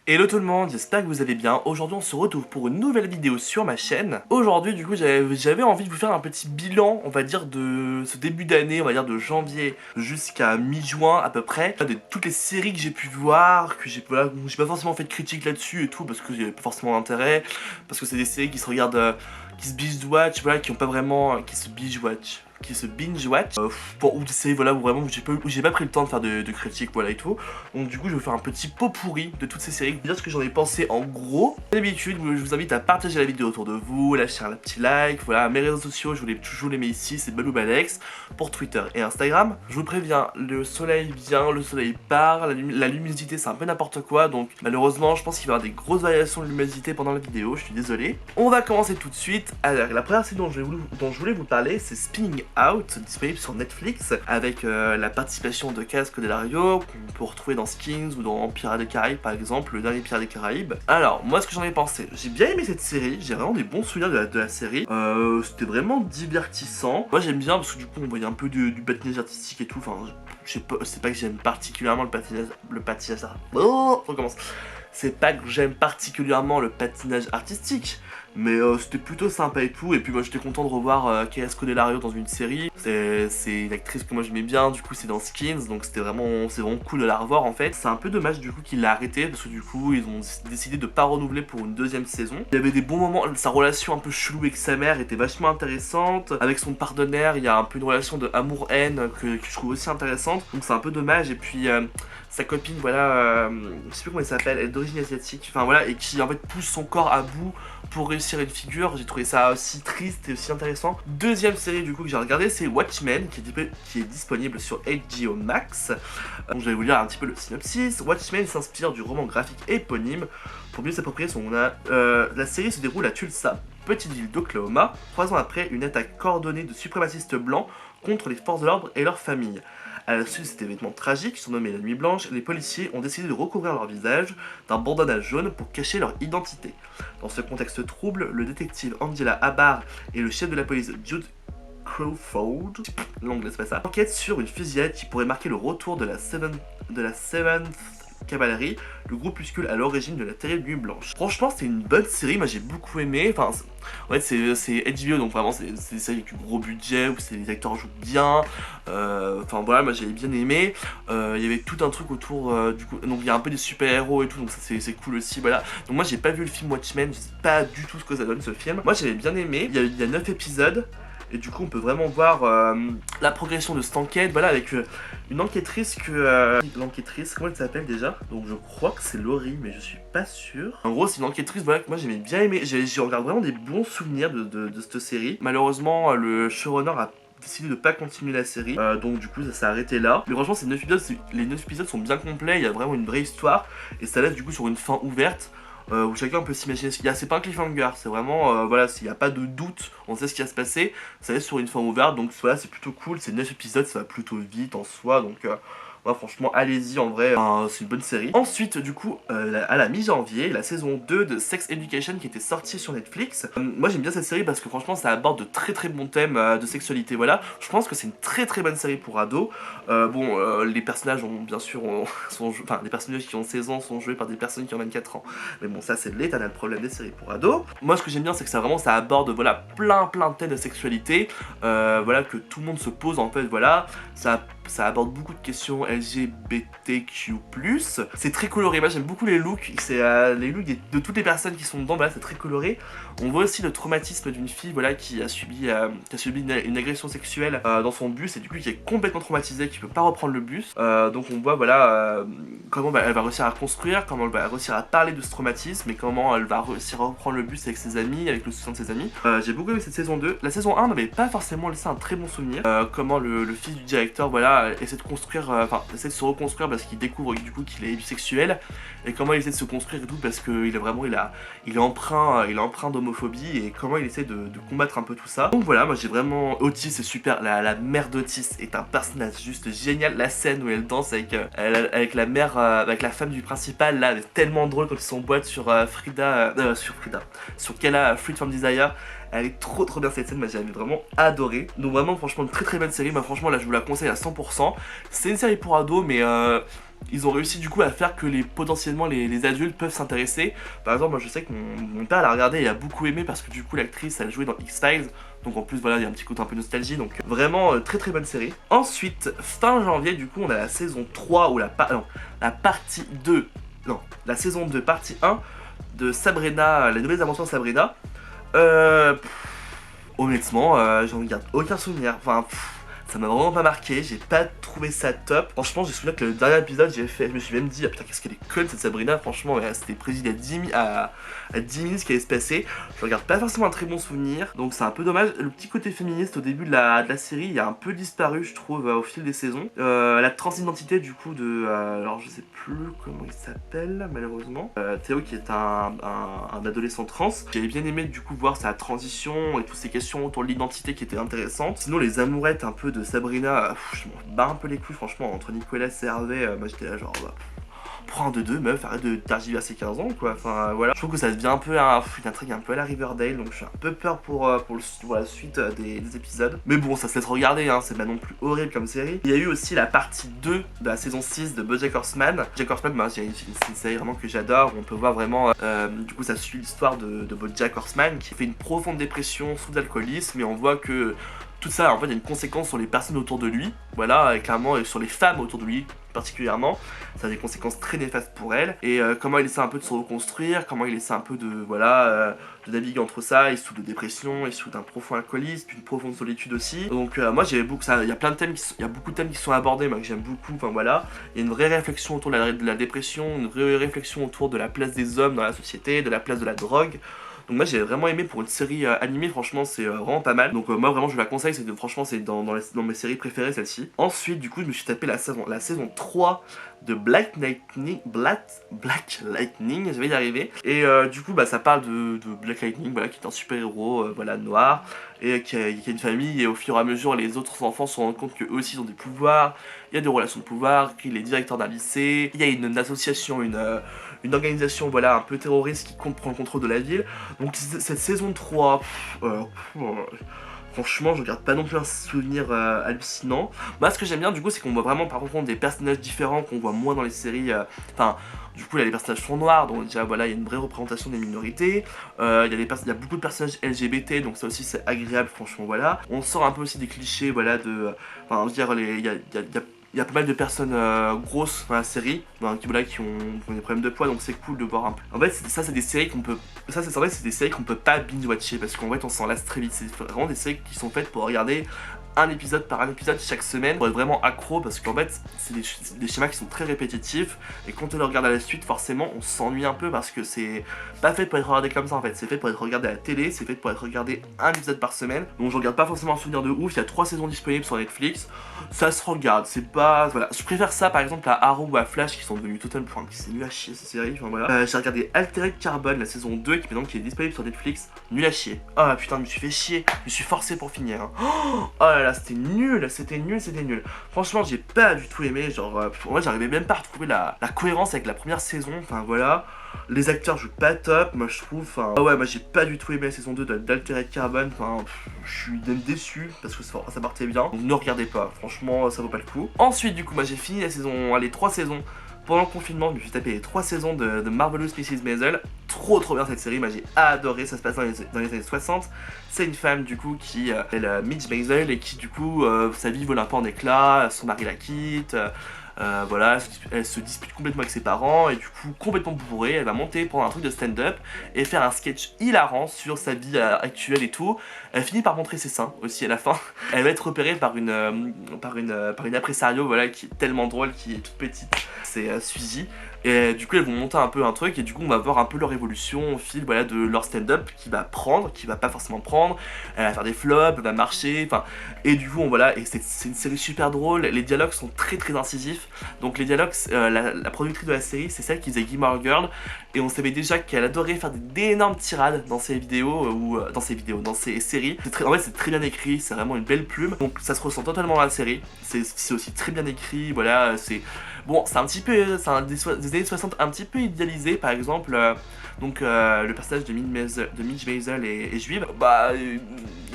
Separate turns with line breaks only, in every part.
Hello tout le monde, j'espère que vous allez bien. Aujourd'hui on se retrouve pour une nouvelle vidéo sur ma chaîne. Aujourd'hui du coup j'avais envie de vous faire un petit bilan, on va dire, de ce début d'année, on va dire de janvier jusqu'à mi-juin à peu près, de toutes les séries que j'ai pu voir, que j'ai pas forcément fait de critique là-dessus et tout parce que j'avais pas forcément d'intérêt, parce que c'est des séries qui se regardent, qui se binge-watch, voilà, qui ont pas vraiment, qui se binge-watch. Ou des séries voilà où vraiment où j'ai pas pris le temps de faire de critiques voilà et tout. Donc du coup je vais faire un petit pot pourri de toutes ces séries, dire ce que j'en ai pensé en gros. Comme d'habitude je vous invite à partager la vidéo autour de vous, lâcher un petit like, voilà. Mes réseaux sociaux je vous les mets ici, c'est Baloubalex pour Twitter et Instagram. Je vous préviens, le soleil vient, le soleil part, la luminosité c'est un peu n'importe quoi, donc malheureusement je pense qu'il va y avoir des grosses variations de luminosité pendant la vidéo, je suis désolé. On va commencer tout de suite. Alors la première série dont je voulais vous parler c'est Spinning Out, disponible sur Netflix, avec la participation de Casco Delario, qu'on peut retrouver dans Skins ou dans Pirates des Caraïbes par exemple, le dernier Pirates des Caraïbes. Alors, moi ce que j'en ai pensé, j'ai bien aimé cette série, j'ai vraiment des bons souvenirs de la série, c'était vraiment divertissant. Moi j'aime bien parce que du coup on voyait un peu du patinage artistique et tout, enfin, je sais pas, c'est pas que j'aime particulièrement le patinage, oh, on recommence. C'est pas que j'aime particulièrement le patinage artistique, mais c'était plutôt sympa et tout. Et puis moi j'étais content de revoir Casco Delario dans une série. C'est une actrice que moi j'aimais bien, du coup c'est dans Skins, donc c'est vraiment cool de la revoir en fait. C'est un peu dommage du coup qu'il l'a arrêté, parce que du coup ils ont décidé de pas renouveler pour une deuxième saison. Il y avait des bons moments, sa relation un peu chelou avec sa mère était vachement intéressante. Avec son partenaire, il y a un peu une relation de amour-haine que je trouve aussi intéressante. Donc c'est un peu dommage. Et puis sa copine, voilà, je sais plus comment elle s'appelle, elle est d'origine asiatique, enfin voilà, et qui en fait pousse son corps à bout pour réussir une figure. J'ai trouvé ça aussi triste et aussi intéressant. Deuxième série du coup que j'ai regardé, c'est Watchmen, qui est disponible sur HBO Max. Donc je vais vous lire un petit peu le synopsis. Watchmen s'inspire du roman graphique éponyme pour mieux s'approprier son... la série se déroule à Tulsa, petite ville d'Oklahoma, 3 ans après une attaque coordonnée de suprémacistes blancs contre les forces de l'ordre et leurs familles. À la suite de cet événement tragique, surnommé la Nuit Blanche, les policiers ont décidé de recouvrir leur visage d'un bandana jaune pour cacher leur identité. Dans ce contexte trouble, le détective Angela Abar et le chef de la police Jude Crawford, l'anglais c'est pas ça, enquêtent sur une fusillade qui pourrait marquer le retour de la 7th Cavalry, le groupuscule à l'origine de la terrible Nuit Blanche. Franchement c'est une bonne série, moi j'ai beaucoup aimé, enfin en fait c'est HBO, donc vraiment c'est des séries avec du gros budget où les acteurs jouent bien, enfin voilà, moi j'avais bien aimé. Il y avait tout un truc autour du coup, donc il y a un peu des super héros et tout, donc ça c'est cool aussi, voilà. Donc moi j'ai pas vu le film Watchmen, je sais pas du tout ce que ça donne ce film. Moi j'avais bien aimé, il y a 9 épisodes. Et du coup on peut vraiment voir la progression de cette enquête, voilà, avec une enquêtrice l'enquêtrice, comment elle s'appelle déjà? Donc je crois que c'est Laurie, mais je suis pas sûr. En gros c'est une enquêtrice, voilà, que moi j'aimais bien aimer, j'ai regarde vraiment des bons souvenirs de cette série. Malheureusement le showrunner a décidé de pas continuer la série, donc du coup ça s'est arrêté là. Mais franchement les 9 épisodes sont bien complets, il y a vraiment une vraie histoire, et ça laisse du coup sur une fin ouverte. Où chacun peut s'imaginer ce qu'il y a. C'est pas un cliffhanger, c'est vraiment voilà, s'il n'y a pas de doute, on sait ce qui va se passer, ça laisse sur une fin ouverte, donc voilà, c'est plutôt cool. C'est 9 épisodes, ça va plutôt vite en soi, donc ouais, franchement allez-y, en vrai c'est une bonne série. Ensuite du coup à la mi-janvier, la saison 2 de Sex Education qui était sortie sur Netflix. Moi j'aime bien cette série parce que franchement ça aborde de très bons thèmes de sexualité, voilà. Je pense que c'est une très bonne série pour ados. Les personnages ont bien sûr enfin les personnages qui ont 16 ans sont joués par des personnes qui ont 24 ans, mais bon ça c'est l'éternel problème des séries pour ados. Moi ce que j'aime bien c'est que ça aborde voilà plein de thèmes de sexualité, voilà, que tout le monde se pose en fait, voilà. Ça aborde beaucoup de questions LGBTQ+. C'est très coloré, moi j'aime beaucoup les looks, c'est les looks de toutes les personnes qui sont dedans, voilà, c'est très coloré. On voit aussi le traumatisme d'une fille, voilà, qui a subi une agression sexuelle dans son bus, et du coup qui est complètement traumatisée, qui peut pas reprendre le bus. Donc on voit voilà comment elle va réussir à construire, comment elle va réussir à parler de ce traumatisme, et comment elle va réussir à reprendre le bus avec ses amis, avec le soutien de ses amis. J'ai beaucoup aimé cette saison 2. La saison 1 n'avait pas forcément laissé un très bon souvenir, comment le fils du directeur, voilà, essaie de construire, essaie de se reconstruire parce qu'il découvre du coup qu'il est bisexuel, et comment il essaie de se construire et tout parce qu'il est vraiment, il est empreint d'homophobie, et comment il essaie de combattre un peu tout ça. Donc voilà, moi j'ai vraiment, Otis c'est super, la mère d'Otis est un personnage juste génial. La scène où elle danse avec la mère, avec la femme du principal là, elle est tellement drôle quand ils sont en boîte sur sur Kella, Freed from Desire. Elle est trop bien cette scène, moi j'avais vraiment adoré. Donc vraiment franchement une très bonne série, moi franchement là je vous la conseille à 100%. C'est une série pour ados, mais ils ont réussi du coup à faire que potentiellement les adultes peuvent s'intéresser. Par exemple, moi je sais que mon père l'a regardé et a beaucoup aimé parce que du coup l'actrice elle jouait dans X-Files. Donc en plus voilà, il y a un petit côté un peu nostalgie, donc vraiment très très bonne série. Ensuite, fin janvier, du coup on a la saison 3 ou la partie 2, non, la saison 2 partie 1 de Sabrina, les nouvelles aventures de Sabrina. Honnêtement, j'en garde aucun souvenir, enfin... Ça m'a vraiment pas marqué, j'ai pas trouvé ça top. Franchement, j'ai souviens que le dernier épisode, je me suis même dit, ah putain, qu'est-ce qu'elle est conne cette Sabrina. Franchement, c'était prévu à 10 minutes ce qui allait se passer. Je regarde pas forcément un très bon souvenir, donc c'est un peu dommage. Le petit côté féministe au début de la série, il a un peu disparu, je trouve, au fil des saisons. La transidentité, du coup, alors je sais plus comment il s'appelle, malheureusement. Théo, qui est un adolescent trans. J'avais bien aimé, du coup, voir sa transition et toutes ces questions autour de l'identité qui étaient intéressantes. Sinon, les amourettes un peu de Sabrina, je m'en bats un peu les couilles franchement, entre Nicolas et Hervé, moi j'étais là genre prends un de deux meuf, arrête de tergiverser 15 ans quoi, enfin voilà. Je trouve que ça devient un peu une intrigue un peu à la Riverdale, donc j'ai un peu peur pour la suite des épisodes. Mais bon, ça se laisse regarder, hein, c'est pas non plus horrible comme série. Il y a eu aussi la partie 2 de la saison 6 de BoJack Horseman. BoJack Horseman, bah, c'est une série vraiment que j'adore, où on peut voir vraiment, du coup ça suit l'histoire de BoJack Horseman qui fait une profonde dépression sous l'alcoolisme, et on voit que tout ça, en fait, il y a une conséquence sur les personnes autour de lui, voilà, et clairement, et sur les femmes autour de lui, particulièrement. Ça a des conséquences très néfastes pour elle, et comment il essaie un peu de se reconstruire, comment il essaie un peu de, voilà, de naviguer entre ça, il souffre de dépression, il souffre d'un profond alcoolisme, d'une profonde solitude aussi. Donc moi, j'avais beaucoup, il y a plein de thèmes, il y a beaucoup de thèmes qui sont abordés, moi, que j'aime beaucoup, enfin voilà. Il y a une vraie réflexion autour de la dépression, une vraie réflexion autour de la place des hommes dans la société, de la place de la drogue. Donc moi j'ai vraiment aimé pour une série animée, franchement c'est vraiment pas mal. Donc moi vraiment je la conseille, franchement c'est dans mes séries préférées celle-ci. Ensuite du coup je me suis tapé la saison 3 de Black Lightning, je vais y arriver. Et du coup bah ça parle de Black Lightning, voilà, qui est un super héros voilà, noir, et qui a une famille, et au fur et à mesure les autres enfants se rendent compte qu'eux aussi ils ont des pouvoirs, il y a des relations de pouvoir, qu'il est directeur d'un lycée, il y a une association, une organisation voilà, un peu terroriste qui prend le contrôle de la ville. Donc cette saison 3, franchement je regarde pas non plus un souvenir hallucinant. Moi ce que j'aime bien du coup c'est qu'on voit vraiment par contre des personnages différents qu'on voit moins dans les séries. Enfin du coup là les personnages sont noirs, donc déjà voilà il y a une vraie représentation des minorités. Il y a beaucoup de personnages LGBT, donc ça aussi c'est agréable franchement voilà. On sort un peu aussi des clichés voilà de... Enfin je veux dire il y a pas mal de personnes grosses dans la série, qui ont des problèmes de poids, donc c'est cool de voir un peu. En fait, ça c'est des séries qu'on peut... c'est des séries qu'on peut pas binge-watcher, parce qu'en fait on s'en lasse très vite. C'est vraiment des séries qui sont faites pour regarder un épisode par un épisode chaque semaine, pour être vraiment accro, parce qu'en fait c'est des schémas qui sont très répétitifs, et quand on le regarde à la suite forcément on s'ennuie un peu, parce que c'est pas fait pour être regardé comme ça en fait, c'est fait pour être regardé à la télé, c'est fait pour être regardé un épisode par semaine. Donc je regarde pas forcément un souvenir de ouf, il y a 3 saisons disponibles sur Netflix, ça se regarde, c'est pas... Voilà, je préfère ça par exemple à Arrow ou à Flash qui sont devenus totalement... Enfin, c'est nul à chier ces séries, enfin voilà. J'ai regardé Altered Carbon, la saison 2 qui est disponible sur Netflix, nul à chier. Ah putain, je me suis fait chier, je me suis forcé pour finir. Hein. Oh là là, c'était nul. Franchement, j'ai pas du tout aimé, genre... en vrai, j'arrivais même pas à retrouver la cohérence avec la première saison, enfin voilà. Les acteurs jouent pas top, moi je trouve, enfin... Ah ouais, moi j'ai pas du tout aimé la saison 2 d'Altered Carbon, enfin... Je suis même déçu, parce que ça partait bien. Donc ne regardez pas, franchement, ça vaut pas le coup. Ensuite, du coup, moi j'ai fini les 3 saisons. Pendant le confinement, je me suis tapé les 3 saisons de Marvelous Mrs. Maisel. Trop bien cette série, moi j'ai adoré, ça se passe dans les années 60. C'est une femme du coup qui s'appelle Midge Maisel, et qui du coup, sa vie vole un peu en éclats, son mari la quitte... voilà, elle se dispute complètement avec ses parents, et du coup complètement bourrée, elle va monter prendre un truc de stand-up et faire un sketch hilarant sur sa vie actuelle et tout. Elle finit par montrer ses seins aussi à la fin. Elle va être repérée par une impresario voilà, qui est tellement drôle, qui est toute petite, c'est Suzy. Et du coup elles vont monter un peu un truc, et du coup on va voir un peu leur évolution au fil voilà, de leur stand-up, qui va prendre, qui va pas forcément prendre, elle va faire des flops, elle va marcher, enfin... Et du coup voilà, et c'est une série super drôle, les dialogues sont très incisifs. Donc les dialogues, la productrice de la série c'est celle qui faisait Gilmore Girl, et on savait déjà qu'elle adorait faire d'énormes tirades dans ses vidéos, dans ses séries. En fait c'est très bien écrit, c'est vraiment une belle plume, donc ça se ressent totalement dans la série. C'est aussi très bien écrit, voilà, Bon, c'est un petit peu, des années 60 un petit peu idéalisé, par exemple, le personnage de Midge Maisel est juive, bah,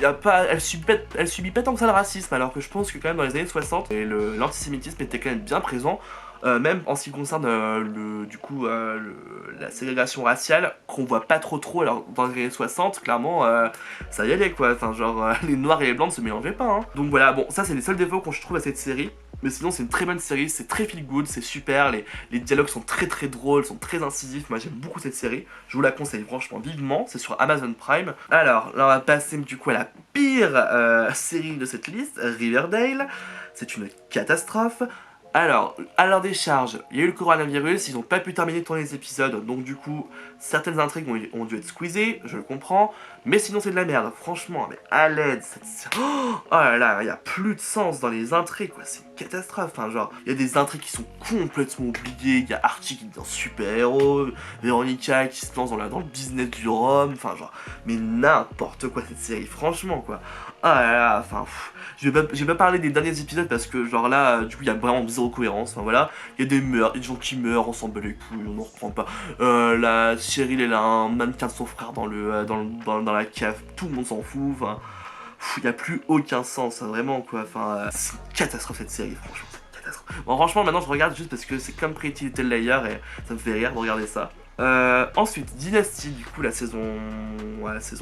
y a pas, elle subit pas tant que ça le racisme, alors que je pense que quand même dans les années 60, l'antisémitisme était quand même bien présent. Même en ce qui concerne la ségrégation raciale, qu'on voit pas trop alors dans les années 60, clairement ça y allait quoi, enfin genre les noirs et les blancs ne se mélangeaient pas hein. Donc voilà, bon ça c'est les seuls défauts que je trouve à cette série. Mais sinon c'est une très bonne série, c'est très feel good, c'est super, les dialogues sont très drôles, sont très incisifs, moi j'aime beaucoup cette série, je vous la conseille franchement vivement, c'est sur Amazon Prime. Alors là on va passer du coup à la pire série de cette liste, Riverdale, c'est une catastrophe. Alors, à leur décharge, il y a eu le coronavirus, ils n'ont pas pu terminer de tourner les épisodes, donc du coup, certaines intrigues ont dû être squeezées, je le comprends, mais sinon c'est de la merde, franchement, mais à l'aide, oh là là, il n'y a plus de sens dans les intrigues, quoi, c'est une catastrophe, enfin genre, il y a des intrigues qui sont complètement oubliées, il y a Archie qui devient super-héros, Véronica qui se lance dans le business du rhum, enfin genre, mais n'importe quoi cette série, franchement, quoi. Ah là là, enfin, je vais pas parler des derniers épisodes parce que genre là, du coup, il y a vraiment zéro cohérence, enfin voilà, il y a des gens qui meurent, on s'en bat les couilles, on en reprend pas. La Cheryl, elle a un mannequin de son frère dans la cave, tout le monde s'en fout, enfin, il y a plus aucun sens, hein, vraiment quoi, enfin, c'est une catastrophe cette série, franchement. Bon, franchement, maintenant je regarde juste parce que c'est comme Pretty Little Liars et ça me fait rire de regarder ça. Ensuite, Dynasty, du coup, la saison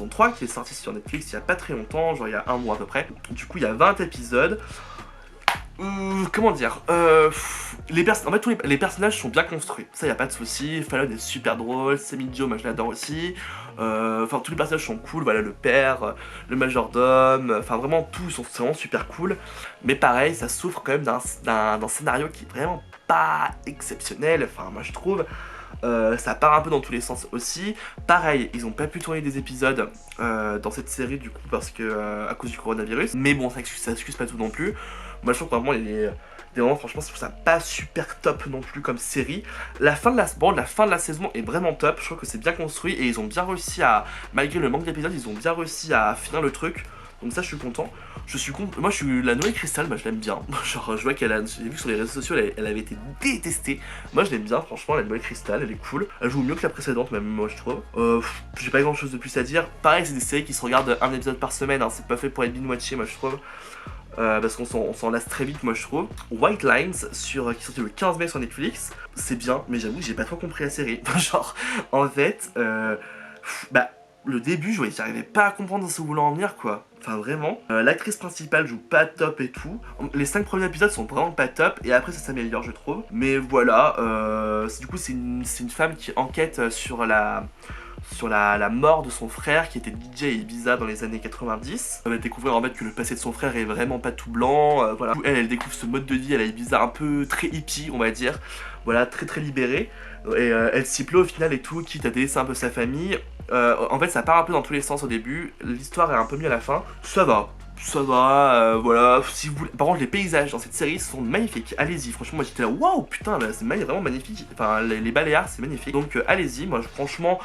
3 qui est sortie sur Netflix il y a pas très longtemps, genre il y a un mois à peu près. Du coup, il y a 20 épisodes. Comment dire en fait, tous les personnages sont bien construits, ça y a pas de souci. Fallon est super drôle, Sammy Joe, moi je l'adore aussi. Enfin, tous les personnages sont cool, voilà, le père, le majordome, enfin vraiment tous sont vraiment super cool. Mais pareil, ça souffre quand même d'un scénario qui est vraiment pas exceptionnel, enfin moi je trouve. Ça part un peu dans tous les sens aussi. Pareil, ils ont pas pu tourner des épisodes dans cette série du coup parce que à cause du coronavirus. Mais bon, ça excuse pas tout non plus. Moi je trouve que vraiment des moments, franchement, je trouve ça pas super top non plus comme série. La fin de la saison est vraiment top. Je trouve que c'est bien construit et ils ont bien réussi malgré le manque d'épisodes, ils ont bien réussi à finir le truc. Donc ça je suis content. Moi je suis la Noé Crystal, moi je l'aime bien. Genre je vois j'ai vu que sur les réseaux sociaux elle avait été détestée. Moi je l'aime bien franchement, la Noé Crystal, elle est cool. Elle joue mieux que la précédente même moi je trouve. J'ai pas grand chose de plus à dire. Pareil c'est des séries qui se regardent un épisode par semaine, hein. C'est pas fait pour être binge-watché moi je trouve. Parce qu'on s'en lasse très vite moi je trouve. White Lines qui est sorti le 15 mai sur Netflix, c'est bien mais j'avoue que j'ai pas trop compris la série. Genre en fait le début, j'arrivais pas à comprendre où ça voulait en venir quoi. Enfin vraiment. L'actrice principale joue pas top et tout. Les 5 premiers épisodes sont vraiment pas top et après ça s'améliore je trouve. Mais voilà, du coup c'est une femme qui enquête sur la mort de son frère qui était DJ à Ibiza dans les années 90. Elle va découvrir en fait que le passé de son frère est vraiment pas tout blanc. Voilà. Elle découvre ce mode de vie à la Ibiza un peu très hippie on va dire. Voilà, très libérée. Et elle s'y plaît au final et tout, quitte à délaisser un peu sa famille. En fait ça part un peu dans tous les sens au début, l'histoire est un peu mieux à la fin, ça va, voilà, si vous voulez. Par contre les paysages dans cette série sont magnifiques, allez-y, franchement moi j'étais là, waouh putain, c'est vraiment magnifique, enfin les Baléares c'est magnifique, donc allez-y, moi franchement,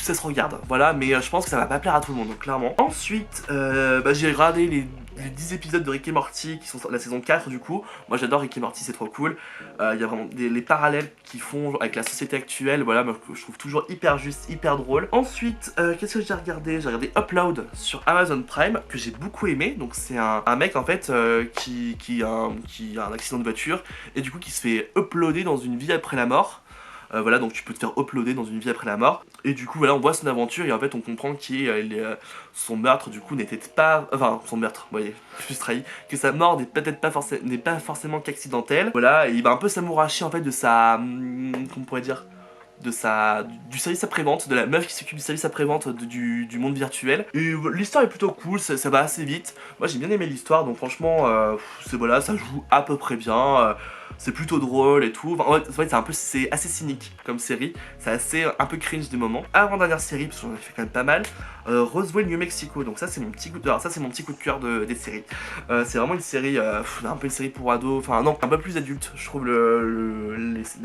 ça se regarde, voilà, mais je pense que ça va pas plaire à tout le monde, donc clairement. Ensuite, j'ai regardé les 10 épisodes de Rick et Morty qui sont la saison 4 du coup. Moi j'adore Rick et Morty, c'est trop cool. Il y a vraiment les parallèles qu'ils font avec la société actuelle, voilà, moi, je trouve toujours hyper juste, hyper drôle. Ensuite, qu'est-ce que j'ai regardé? J'ai regardé Upload sur Amazon Prime, que j'ai beaucoup aimé. Donc c'est un mec en fait qui a un accident de voiture et du coup qui se fait uploader dans une vie après la mort. Voilà, donc tu peux te faire uploader dans une vie après la mort. Et du coup, voilà, on voit son aventure et en fait, on comprend que son meurtre, du coup, n'était pas... Enfin, son meurtre, vous voyez, je suis trahi. Que sa mort n'est pas forcément qu'accidentelle. Voilà, et il va un peu s'amouracher, en fait, de sa... Comment on pourrait dire du service après-vente, de la meuf qui s'occupe du service après-vente du monde virtuel. Et l'histoire est plutôt cool, ça va assez vite. Moi j'ai bien aimé l'histoire, donc franchement, voilà, ça joue à peu près bien. C'est plutôt drôle et tout. Enfin, en fait, c'est assez cynique comme série. C'est assez un peu cringe des moments. Avant-dernière série, parce que j'en ai fait quand même pas mal. Roswell, New Mexico. Donc ça, c'est mon petit coup de cœur. Ça, c'est mon petit coup de cœur des séries. C'est vraiment une série, un peu une série pour ados. Enfin non, un peu plus adulte, je trouve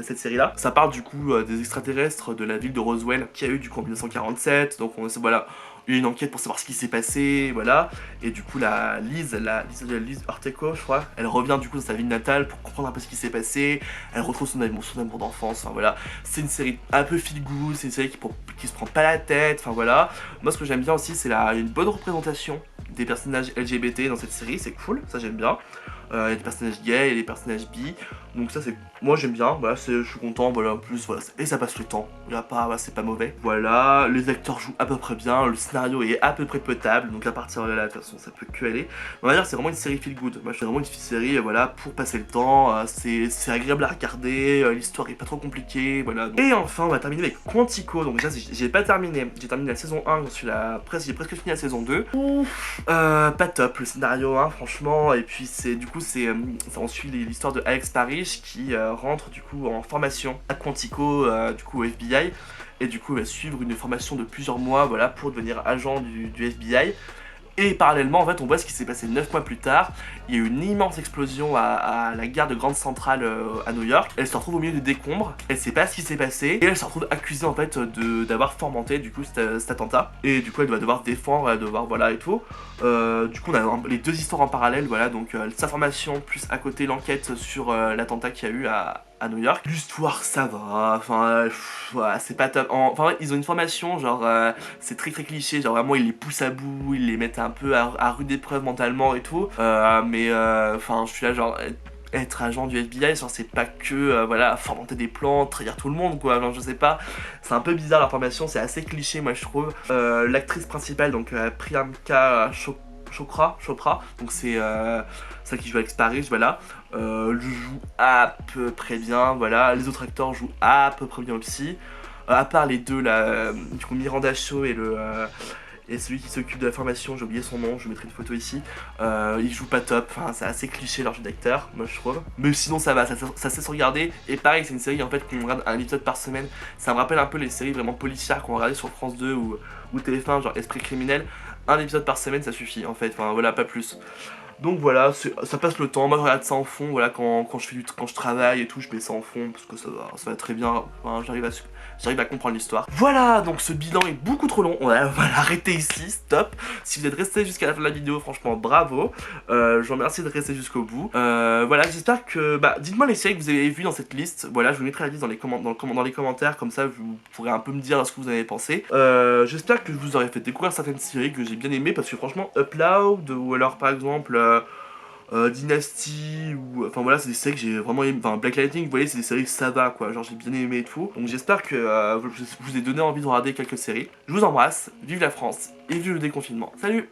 cette série-là. Ça parle du coup des extraterrestres de la ville de Roswell qui a eu du coup en 1947. Donc voilà. il y a une enquête pour savoir ce qui s'est passé, voilà. Et du coup, Lise Orteco, je crois, elle revient du coup dans sa ville natale pour comprendre un peu ce qui s'est passé. Elle retrouve son amour d'enfance, enfin voilà. C'est une série un peu feel good, c'est une série qui se prend pas la tête, enfin voilà. Moi, ce que j'aime bien aussi, c'est une bonne représentation des personnages LGBT dans cette série, c'est cool, ça j'aime bien. Il y a des personnages gays, il y a des personnages bi, donc ça c'est, moi j'aime bien, voilà, je suis content, voilà, en plus, voilà, et ça passe le temps, il y a pas, voilà, c'est pas mauvais. Voilà, les acteurs jouent à peu près bien, le scénario est à peu près potable, donc à partir de là, de toute façon, ça peut que aller. On va dire c'est vraiment une série feel good, moi c'est vraiment une série, voilà, pour passer le temps, c'est agréable à regarder, l'histoire est pas trop compliquée, voilà. Et enfin, on va terminer avec Quantico, donc déjà j'ai pas terminé, j'ai terminé la saison 1, j'ai presque fini la saison 2. Ouf, pas top le scénario, hein, franchement, et puis c'est du coup ça en suit l'histoire de Alex Parrish qui rentre du coup en formation à Quantico, du coup au FBI, et du coup va suivre une formation de plusieurs mois, voilà, pour devenir agent du FBI. Et parallèlement, en fait, on voit ce qui s'est passé 9 mois plus tard. Il y a eu une immense explosion à la gare de Grande Centrale à New York. Elle se retrouve au milieu des décombres. Elle sait pas ce qui s'est passé. Et elle se retrouve accusée, en fait, d'avoir fomenté, du coup, cet attentat. Et du coup, elle va devoir défendre, elle va devoir, voilà, et tout. Du coup, on a les deux histoires en parallèle, voilà. Donc, sa formation, plus à côté l'enquête sur l'attentat qu'il y a eu à New York. L'histoire, ça va, enfin, ouais, c'est pas top. Enfin, ouais, ils ont une formation, genre, c'est très cliché, genre vraiment, ils les poussent à bout, ils les mettent un peu à rude épreuve mentalement et tout. Mais, enfin, je suis là, genre, être agent du FBI, genre, c'est pas que, voilà, fomenter des plans, trahir tout le monde, quoi, genre, je sais pas. C'est un peu bizarre, leur formation, c'est assez cliché, moi, je trouve. L'actrice principale, donc, Priyanka Chopra, donc c'est celle qui joue Alex Parrish, voilà. Le joue à peu près bien, voilà. Les autres acteurs jouent à peu près bien aussi. À part les deux là, du coup Miranda Shaw et celui qui s'occupe de la formation, j'ai oublié son nom, je vous mettrai une photo ici. Ils jouent pas top, enfin c'est assez cliché leur jeu d'acteur, moi je trouve. Mais sinon ça va, ça sait se regarder. Et pareil, c'est une série en fait qu'on regarde un épisode par semaine. Ça me rappelle un peu les séries vraiment policières qu'on regardait sur France 2 ou TF1, genre Esprit criminel. Un épisode par semaine ça suffit en fait, enfin voilà, pas plus. Donc voilà, ça passe le temps, moi je regarde ça en fond, voilà, quand je travaille et tout, je mets ça en fond, parce que ça va très bien, enfin, j'arrive à comprendre l'histoire. Voilà, donc ce bilan est beaucoup trop long, on va l'arrêter ici, stop. Si vous êtes resté jusqu'à la fin de la vidéo, franchement, bravo. Je vous remercie de rester jusqu'au bout. Voilà, j'espère que, dites-moi les séries que vous avez vues dans cette liste, voilà, je vous mettrai la liste dans les commentaires, comme ça vous pourrez un peu me dire ce que vous en avez pensé. J'espère que je vous aurai fait découvrir certaines séries que j'ai bien aimées, parce que franchement, Upload, ou alors par exemple... Dynasty, ou enfin voilà, c'est des séries que j'ai vraiment aimé. Enfin, Black Lightning, vous voyez, c'est des séries ça va quoi, genre j'ai bien aimé et tout. Donc j'espère que je vous ai donné envie de regarder quelques séries. Je vous embrasse, vive la France et vive le déconfinement. Salut!